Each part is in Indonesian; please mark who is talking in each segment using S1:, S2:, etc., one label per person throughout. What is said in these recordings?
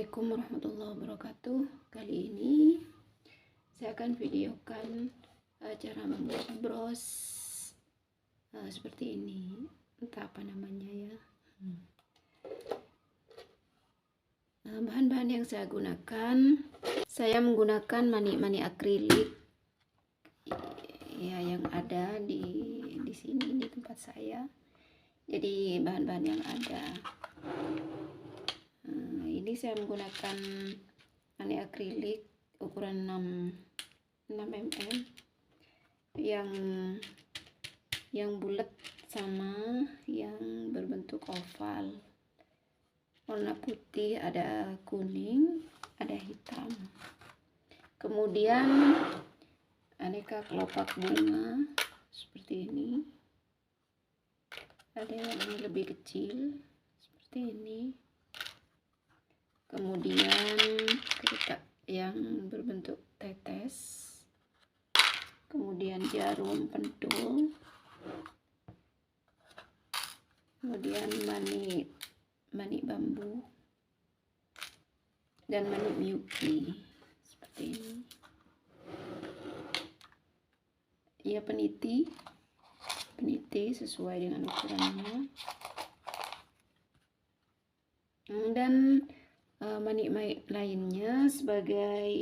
S1: Assalamualaikum warahmatullahi wabarakatuh. Kali ini saya akan videokan cara membuat bros seperti ini. Entah apa namanya ya. Bahan-bahan yang saya gunakan, saya menggunakan mani akrilik ya, yang ada di sini di tempat saya. Jadi bahan-bahan yang ada. Ini saya menggunakan mani akrilik ukuran 6 mm yang bulat sama yang berbentuk oval, warna putih, ada kuning, ada hitam. Kemudian aneka kelopak bunga seperti ini, ada yang lebih kecil seperti ini. Kemudian kertas yang berbentuk tetes, kemudian jarum pentul, kemudian mani bambu, dan mani miyuki seperti ini. Ya, peniti sesuai dengan ukurannya, dan mani lainnya sebagai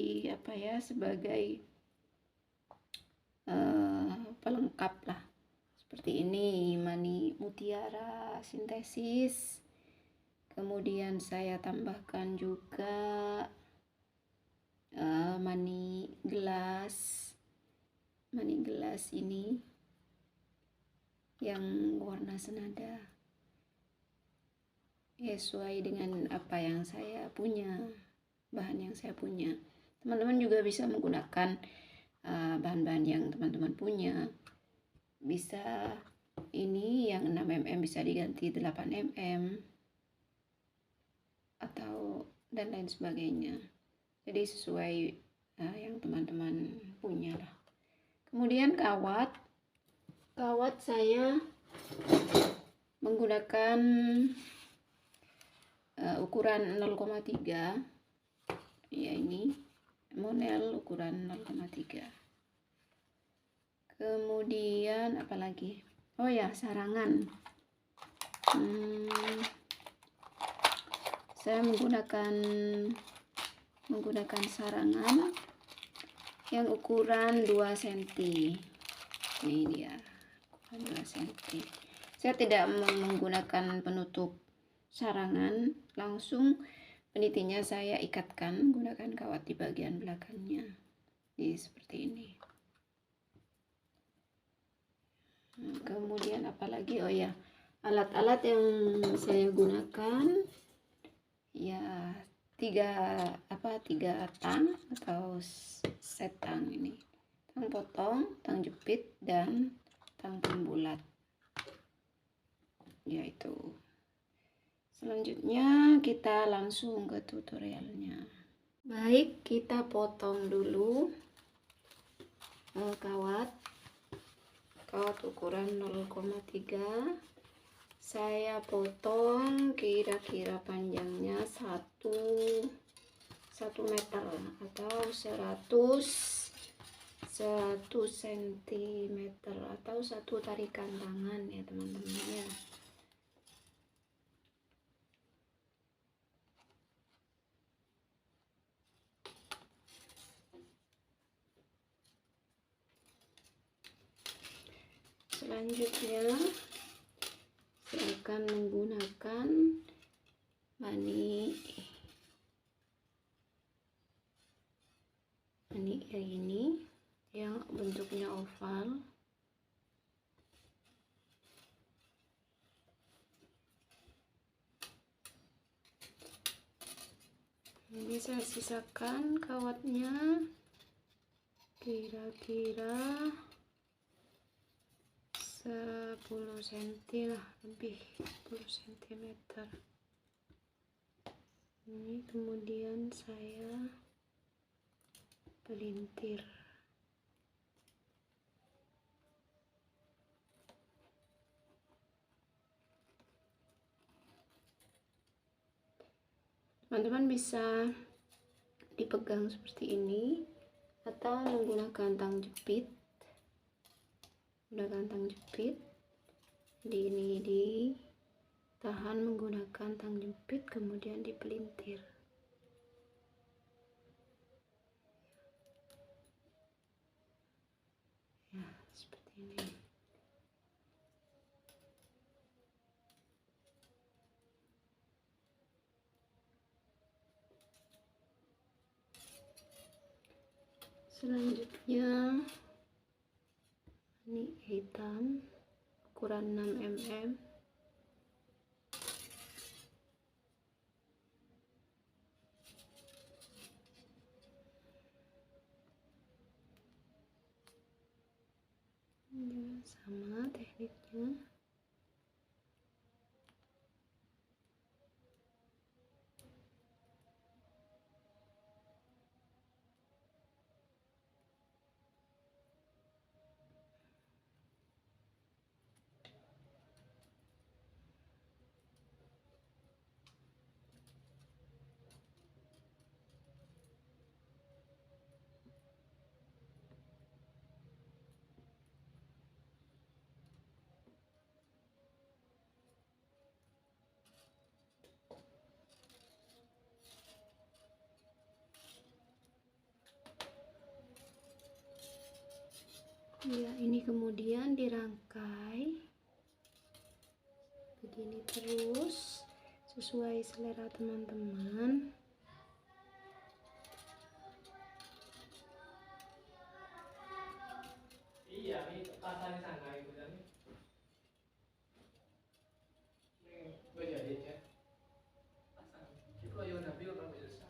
S1: pelengkap lah. Seperti ini mani mutiara sintesis. Kemudian saya tambahkan juga mani gelas ini yang warna senada, sesuai dengan apa yang saya punya, bahan yang saya punya. Teman-teman juga bisa menggunakan bahan-bahan yang teman-teman punya. Bisa ini yang 6 mm bisa diganti 8 mm atau dan lain sebagainya. Jadi sesuai yang teman-teman punya lah. Kemudian kawat saya menggunakan ukuran 0,3 ya, ini monel ukuran 0,3. Kemudian apalagi, oh ya, sarangan. Saya menggunakan sarangan yang ukuran 2 cm. Ini dia, ukuran 2 cm. Saya tidak menggunakan penutup sarangan, langsung penitinya saya ikatkan menggunakan kawat di bagian belakangnya. Jadi seperti ini. Kemudian apalagi, oh ya, alat-alat yang saya gunakan ya, tiga tang atau set tang ini, tang potong, tang jepit, dan tang pembulat. Yaitu. Selanjutnya kita langsung ke tutorialnya. Baik, kita potong dulu kawat ukuran 0,3. Saya potong kira-kira panjangnya 1 meter atau 100 cm atau 1 tarikan tangan ya teman-teman ya. Selanjutnya saya akan menggunakan mani ini yang bentuknya oval. Ini saya sisakan kawatnya kira-kira 10 cm lah, lebih 10 cm. Ini kemudian saya pelintir. Teman-teman bisa dipegang seperti ini atau menggunakan tang jepit. Jadi ini ditahan menggunakan tang jepit, kemudian dipelintir. Ya, seperti ini. Selanjutnya ini hitam ukuran 6 mm. Ya, sama tekniknya. Ya, ini kemudian dirangkai begini terus sesuai selera teman-teman.
S2: Iya, ini pasang sana itu kan. Ini baju aja ya. Pasang. Itu ayo nabi orang biasa.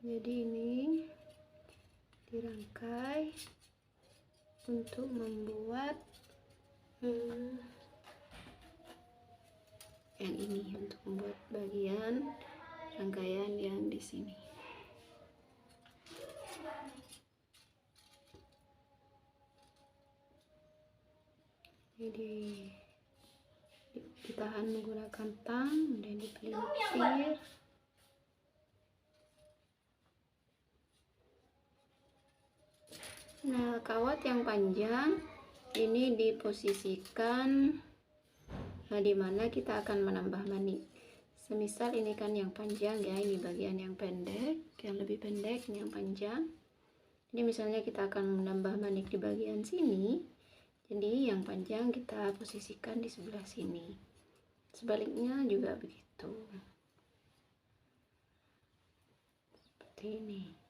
S1: Jadi ini dirangkai untuk membuat yang ini, untuk membuat bagian rangkaian yang di sini. Jadi ditahan menggunakan tang dan dipelintir. Nah, kawat yang panjang ini diposisikan di mana kita akan menambah manik. Semisal ini kan yang panjang ya, ini bagian yang pendek, yang lebih pendek, ini yang panjang. Jadi misalnya kita akan menambah manik di bagian sini, jadi yang panjang kita posisikan di sebelah sini. Sebaliknya juga begitu. Seperti ini.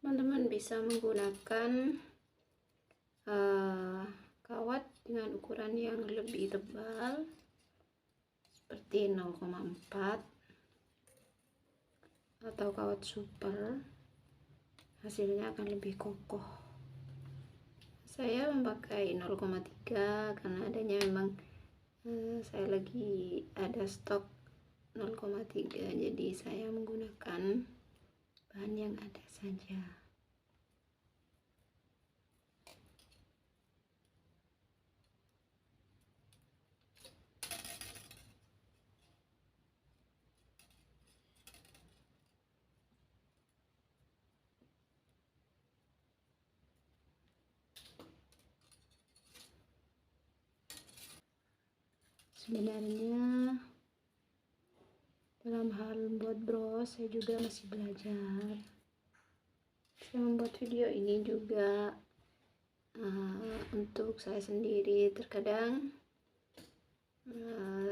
S1: Teman-teman bisa menggunakan kawat dengan ukuran yang lebih tebal seperti 0,4 atau kawat super, hasilnya akan lebih kokoh. Saya memakai 0,3 karena adanya memang saya lagi ada stok 0,3, jadi saya menggunakan bahan yang ada saja. Sebenarnya dalam hal membuat bros saya juga masih belajar. Saya membuat video ini juga untuk saya sendiri. Terkadang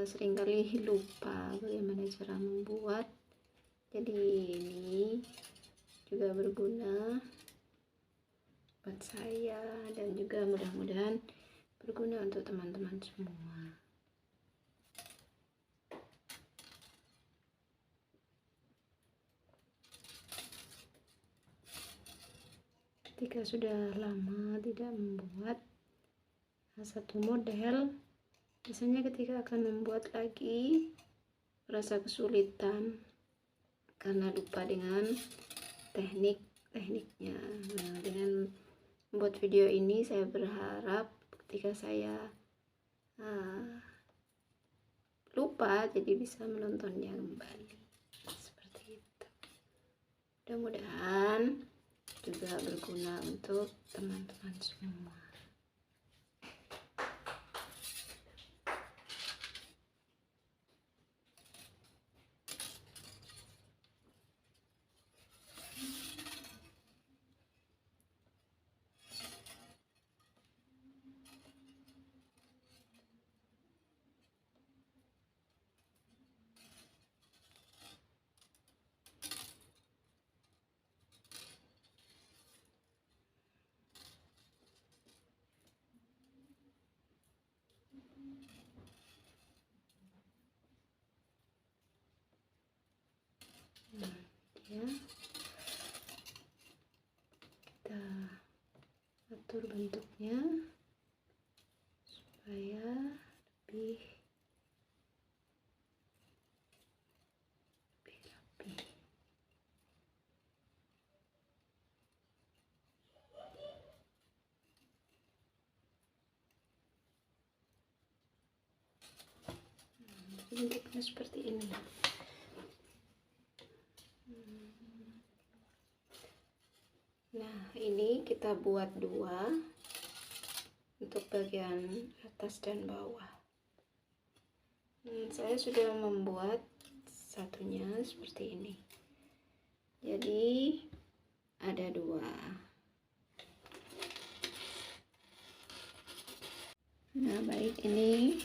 S1: seringkali lupa bagaimana cara membuat. Jadi ini juga berguna buat saya dan juga mudah-mudahan berguna untuk teman-teman semua. Ketika sudah lama tidak membuat satu model, biasanya ketika akan membuat lagi merasa kesulitan karena lupa dengan tekniknya. Nah, dengan membuat video ini saya berharap ketika saya lupa jadi bisa menontonnya kembali seperti itu. Mudah-mudahan juga berguna untuk teman-teman semua. Ya, kita atur bentuknya supaya lebih rapi. Bentuknya seperti ini. Nah, ini kita buat dua untuk bagian atas dan bawah. Saya sudah membuat satunya seperti ini. Jadi ada dua. Nah, baik, ini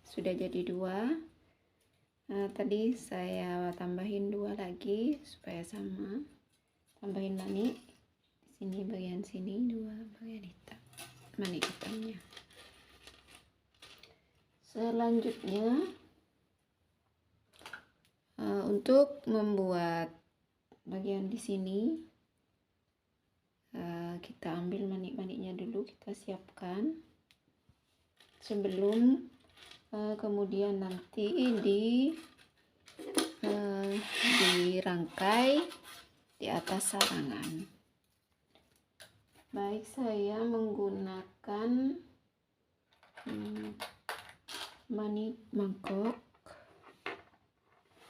S1: sudah jadi dua. Nah, tadi saya tambahin dua lagi supaya sama. Tambahin manik di sini, bagian sini dua, bagian hitam, manik hitamnya. Selanjutnya untuk membuat bagian di sini kita ambil manik-maniknya dulu, kita siapkan sebelum kemudian nanti dirangkai di atas sarangan. Baik, saya menggunakan manik mangkok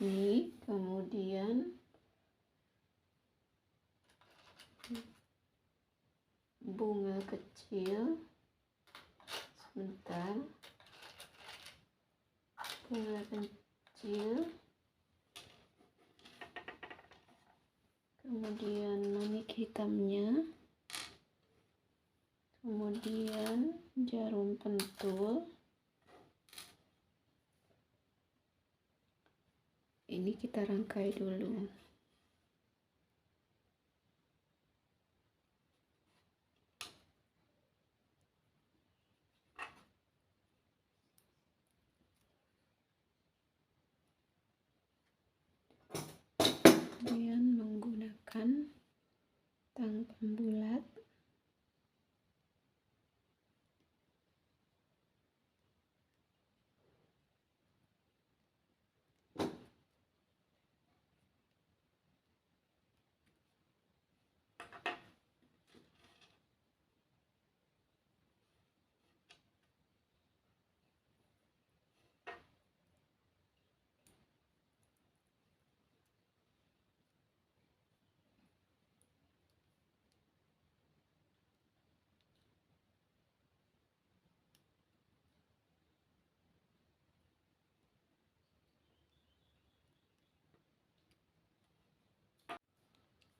S1: ini, kemudian bunga kecil, sebentar, bunga kecil, kemudian manik hitamnya, kemudian jarum pentul. Ini kita rangkai dulu. Kemudian menggunakan tang pembulat.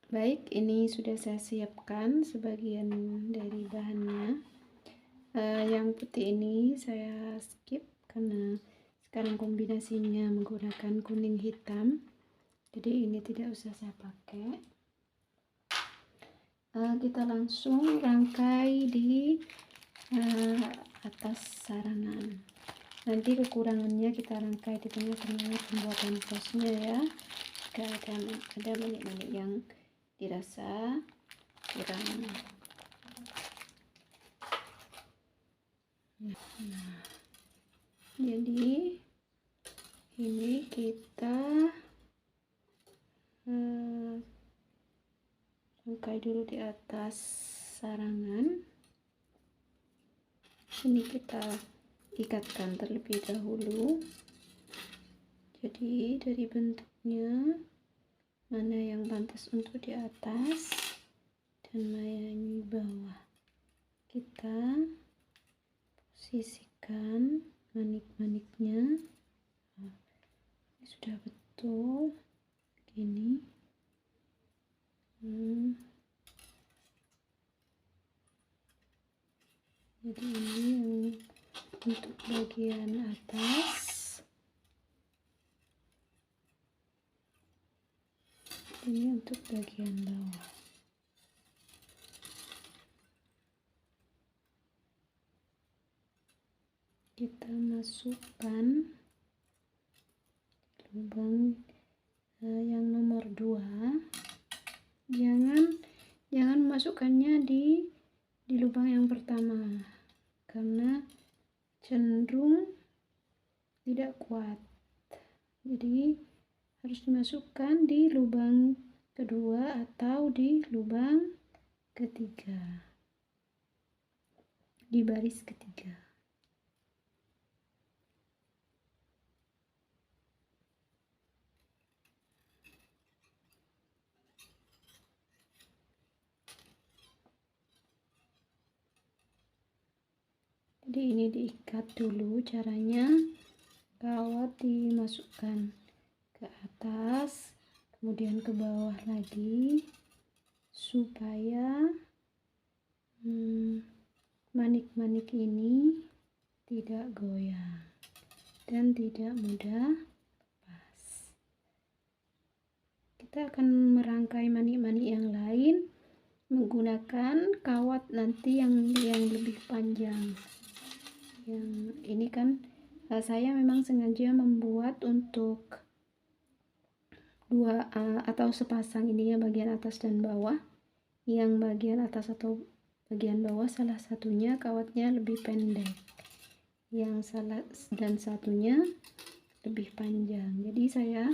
S1: Baik, ini sudah saya siapkan sebagian dari bahannya. Yang putih ini saya skip karena sekarang kombinasinya menggunakan kuning hitam, jadi ini tidak usah saya pakai. Kita langsung rangkai di atas sarangan. Nanti kekurangannya kita rangkai di tengah-tengah pembuatan sosnya ya, jika ada manik-manik yang dirasa kurang. Nah, jadi ini kita rangkai dulu di atas sarangan. Ini kita ikatkan terlebih dahulu. Jadi dari bentuknya mana yang pantas untuk di atas dan mana yang di bawah, kita posisikan manik-maniknya. Ini sudah betul begini. Jadi ini yang untuk bagian atas, ini untuk bagian bawah. Kita masukkan lubang yang nomor 2. Jangan masukkannya di lubang yang pertama karena cenderung tidak kuat. Jadi harus dimasukkan di lubang kedua atau di lubang ketiga, di baris ketiga. Jadi ini diikat dulu caranya. Kawat dimasukkan ke atas, kemudian ke bawah lagi, supaya manik-manik ini tidak goyang dan tidak mudah lepas. Kita akan merangkai manik-manik yang lain menggunakan kawat nanti yang lebih panjang. Yang ini kan saya memang sengaja membuat untuk dua atau sepasang ininya, bagian atas dan bawah. Yang bagian atas atau bagian bawah salah satunya kawatnya lebih pendek, yang satunya lebih panjang. Jadi saya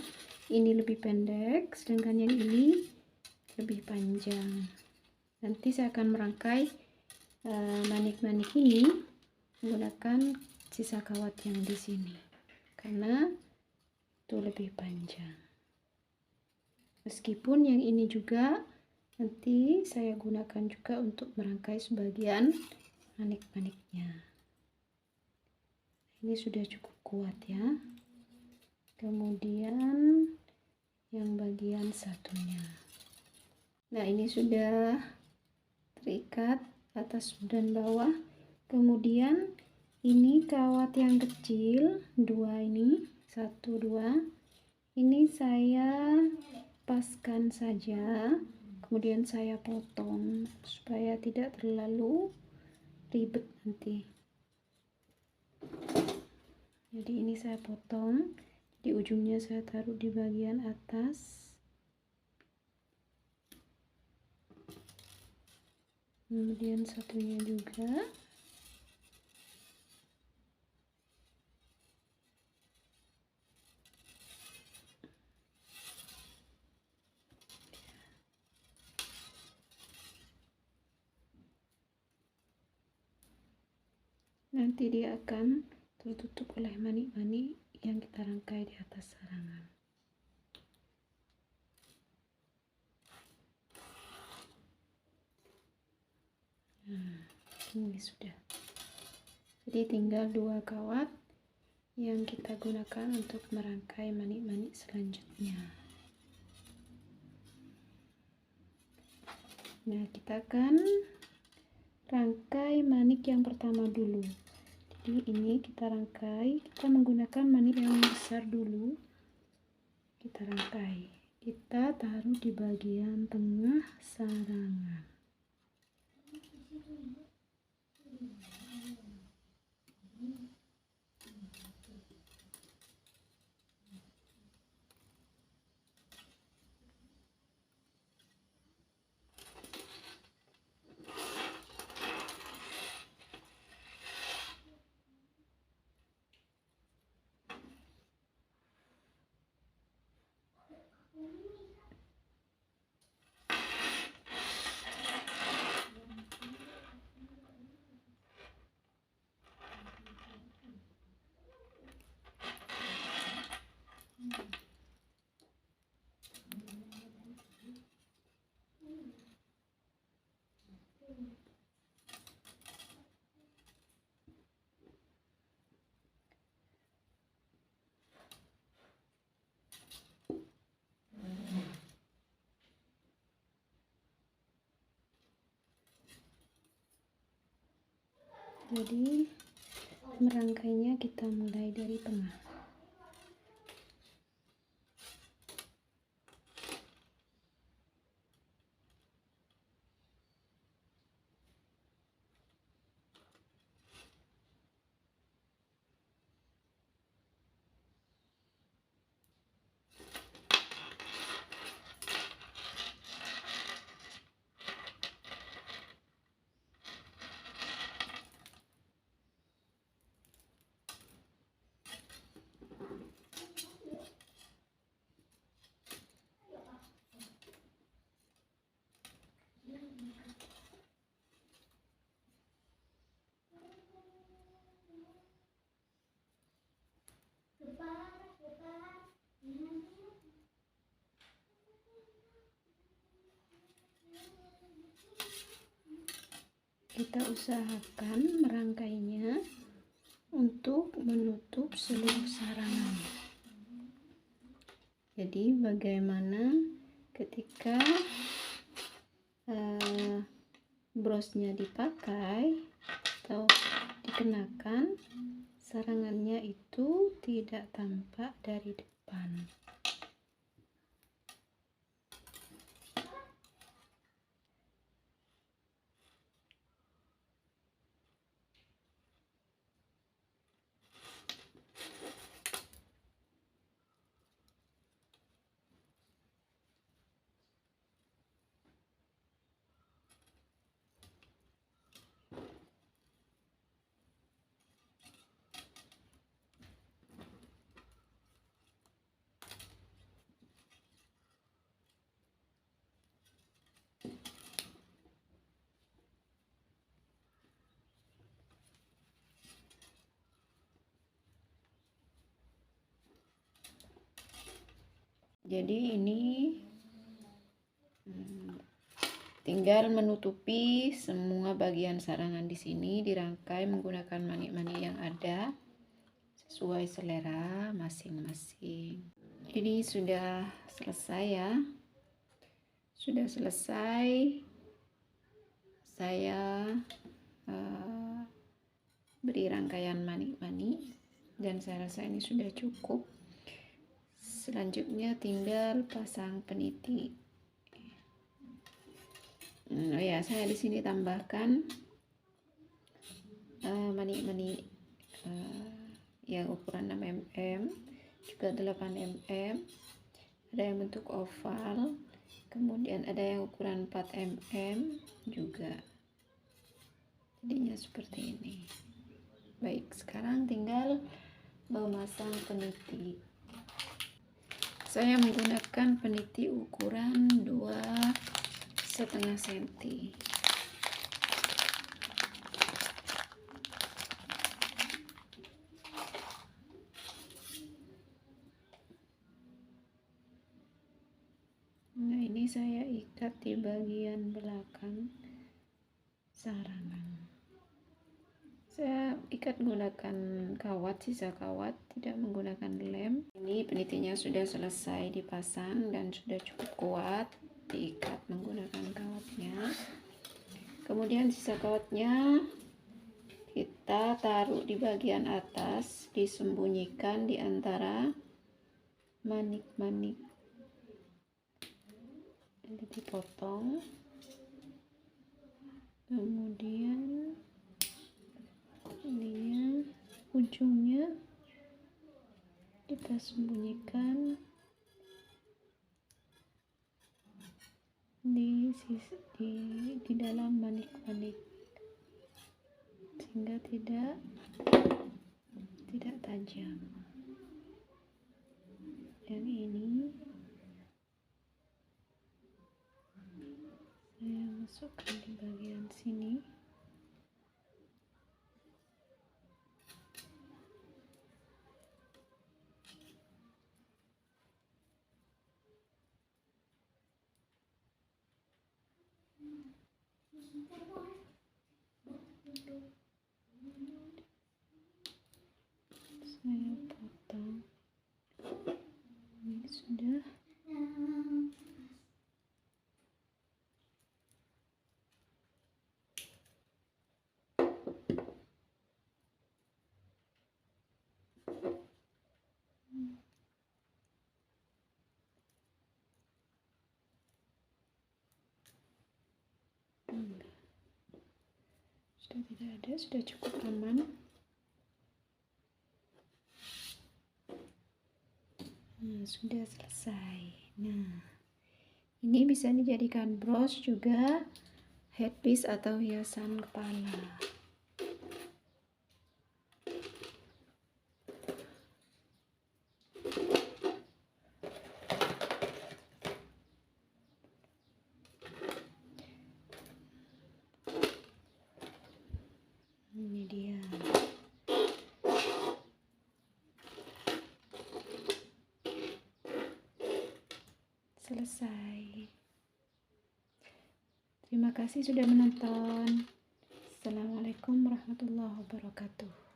S1: ini lebih pendek, sedangkan yang ini lebih panjang. Nanti saya akan merangkai manik-manik ini menggunakan sisa kawat yang di sini karena itu lebih panjang. Meskipun yang ini juga nanti saya gunakan juga untuk merangkai sebagian manik-maniknya. Ini sudah cukup kuat ya. Kemudian yang bagian satunya. Nah, ini sudah terikat atas dan bawah. Kemudian ini kawat yang kecil, 2 ini, 1, 2. Ini saya paskan saja, kemudian saya potong supaya tidak terlalu ribet nanti. Jadi ini saya potong, di ujungnya saya taruh di bagian atas. Kemudian satunya juga. Nanti dia akan tertutup oleh manik-manik yang kita rangkai di atas sarangan. Ini sudah. Jadi tinggal 2 kawat yang kita gunakan untuk merangkai manik-manik selanjutnya. Nah, kita akan rangkai manik yang pertama dulu. Jadi ini kita rangkai, kita menggunakan manik yang besar dulu. Kita rangkai, kita taruh di bagian tengah sarangan. Jadi merangkainya kita mulai dari tengah. Kita usahakan merangkainya untuk menutup seluruh sarangan. Jadi bagaimana ketika brosnya dipakai atau dikenakan, sarangannya itu tidak tampak dari depan. Jadi ini tinggal menutupi semua bagian sarangan di sini, dirangkai menggunakan manik-manik yang ada sesuai selera masing-masing. Ini sudah selesai ya. Sudah selesai. Saya beri rangkaian manik-manik dan saya rasa ini sudah cukup. Selanjutnya tinggal pasang peniti. Oh ya, saya di sini tambahkan manik-manik yang ukuran 6 mm, juga 8 mm, ada yang bentuk oval, kemudian ada yang ukuran 4 mm juga. Jadinya seperti ini. Baik, sekarang tinggal memasang peniti. Saya menggunakan peniti ukuran 2,5 cm. Nah, ini saya ikat di bagian belakang sarangan. Saya ikat menggunakan kawat, sisa kawat, tidak menggunakan lem. Ini penitinya sudah selesai dipasang dan sudah cukup kuat. diikat menggunakan kawatnya. Kemudian sisa kawatnya kita taruh di bagian atas, disembunyikan di antara manik-manik. Jadi dipotong, kemudian ininya ujungnya kita sembunyikan di dalam manik-manik sehingga tidak tajam. Dan ini saya masukkan di bagian sini. Saya potong. Ini sudah. Sudah tidak ada, sudah cukup aman. Nah, sudah selesai. Nah, ini bisa dijadikan bros juga, headpiece atau hiasan kepala. Ini dia. Selesai. Terima kasih sudah menonton. Assalamualaikum warahmatullahi wabarakatuh.